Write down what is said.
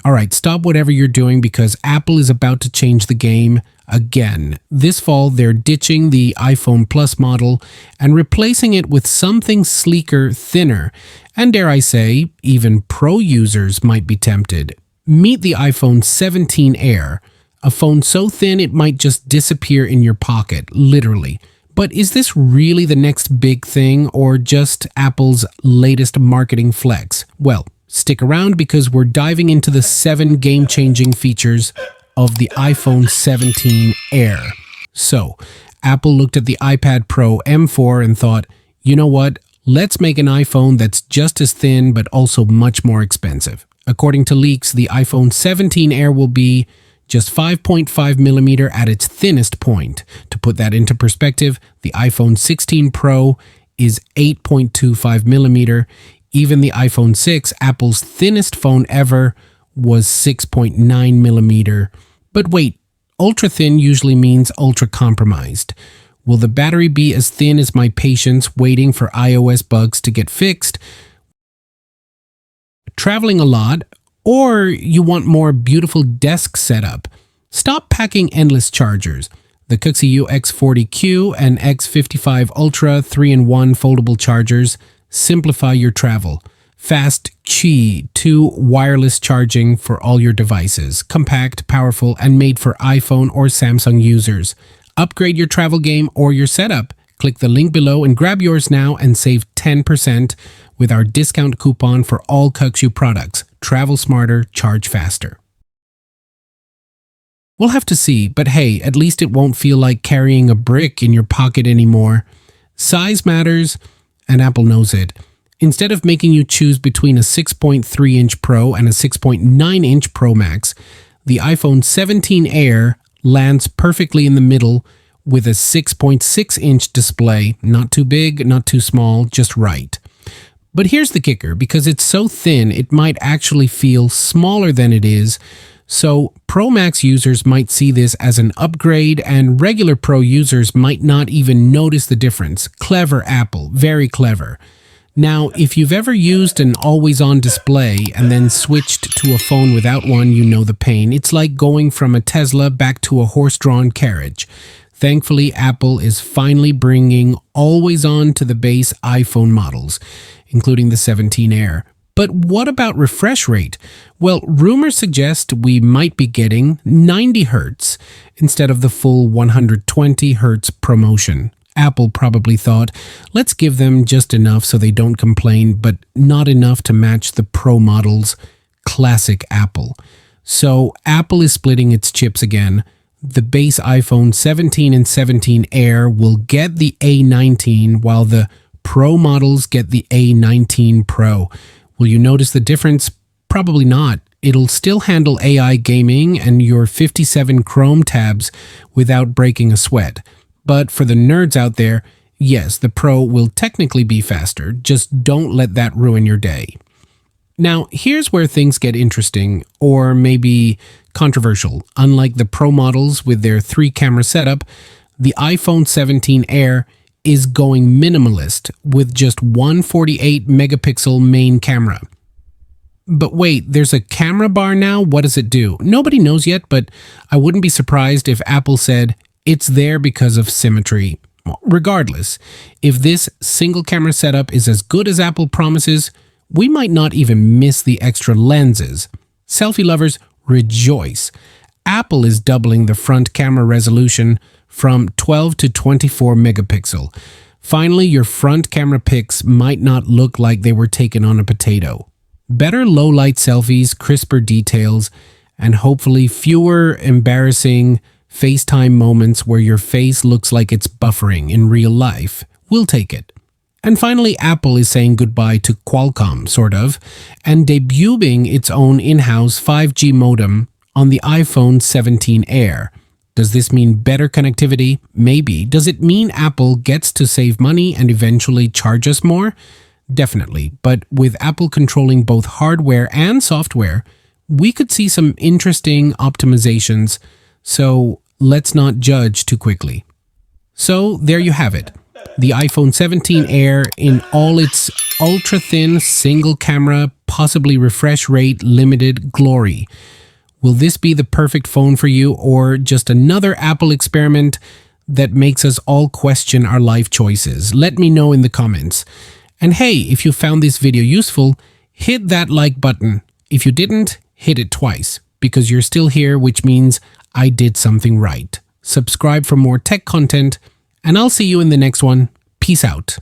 Alright, stop whatever you're doing because Apple is about to change the game again. This fall, they're ditching the iPhone Plus model and replacing it with something sleeker, thinner, and dare I say, even pro users might be tempted. Meet the iPhone 17 Air, a phone so thin it might just disappear in your pocket, literally. But is this really the next big thing or just Apple's latest marketing flex? Well, stick around because we're diving into the 7 game-changing features of the iPhone 17 Air. So, Apple looked at the iPad Pro M4 and thought, you know what, let's make an iPhone that's just as thin but also much more expensive. According to leaks, the iPhone 17 Air will be just 5.5 millimeter at its thinnest point. To put that into perspective, the iPhone 16 Pro is 8.25 millimeter. Even the iPhone 6, Apple's thinnest phone ever, was 6.9 millimeter. But wait, ultra thin usually means ultra compromised. Will the battery be as thin as my patience waiting for iOS bugs to get fixed? Traveling a lot, or you want more beautiful desk setup? Stop packing endless chargers. The Qualcomm X40Q and X55 Ultra 3-in-1 foldable chargers simplify your travel. Fast Qi 2 wireless charging for all your devices. Compact, powerful, and made for iPhone or Samsung users. Upgrade your travel game or your setup. Click the link below and grab yours now and save 10% with our discount coupon for all Qualcomm products. Travel smarter, charge faster. We'll have to see, but hey, at least it won't feel like carrying a brick in your pocket anymore. Size matters, and Apple knows it. Instead of making you choose between a 6.3-inch Pro and a 6.9-inch Pro Max, the iPhone 17 Air lands perfectly in the middle with a 6.6-inch display, not too big, not too small, just right. But here's the kicker, because it's so thin, it might actually feel smaller than it is, so Pro Max users might see this as an upgrade and regular Pro users might not even notice the difference. Clever Apple, very clever. Now, if you've ever used an always-on display and then switched to a phone without one, you know the pain. It's like going from a Tesla back to a horse-drawn carriage. Thankfully, Apple is finally bringing always-on to the base iPhone models, including the 17 Air. But what about refresh rate? Well, rumors suggest we might be getting 90 Hz instead of the full 120 Hz promotion. Apple probably thought, let's give them just enough so they don't complain, but not enough to match the Pro models. Classic Apple. So Apple is splitting its chips again. The base iPhone 17 and 17 Air will get the A19 while the Pro models get the A19 Pro. Will you notice the difference? Probably not. It'll still handle AI gaming and your 57 Chrome tabs without breaking a sweat. But for the nerds out there, yes, the Pro will technically be faster. Just don't let that ruin your day. Now, here's where things get interesting, or maybe controversial. Unlike the Pro models with their 3-camera setup, the iPhone 17 Air is going minimalist with just 148 megapixel main camera. But wait, there's a camera bar now? What does it do? Nobody knows yet, but I wouldn't be surprised if Apple said it's there because of symmetry. Regardless, if this single camera setup is as good as Apple promises, we might not even miss the extra lenses. Selfie lovers, rejoice. Apple is doubling the front camera resolution from 12 to 24 megapixel. Finally, your front camera pics might not look like they were taken on a potato. Better low-light selfies, crisper details, and hopefully fewer embarrassing FaceTime moments where your face looks like it's buffering in real life. We'll take it. And finally, Apple is saying goodbye to Qualcomm, sort of, and debuting its own in-house 5G modem on the iPhone 17 Air. Does this mean better connectivity? Maybe. Does it mean Apple gets to save money and eventually charge us more? Definitely. But with Apple controlling both hardware and software, we could see some interesting optimizations. So let's not judge too quickly. So there you have it. The iPhone 17 Air in all its ultra-thin single-camera possibly refresh rate limited glory. Will this be the perfect phone for you, or just another Apple experiment that makes us all question our life choices? Let me know in the comments. And hey, if you found this video useful, hit that like button. If you didn't, hit it twice, because you're still here, which means I did something right. Subscribe for more tech content, and I'll see you in the next one. Peace out.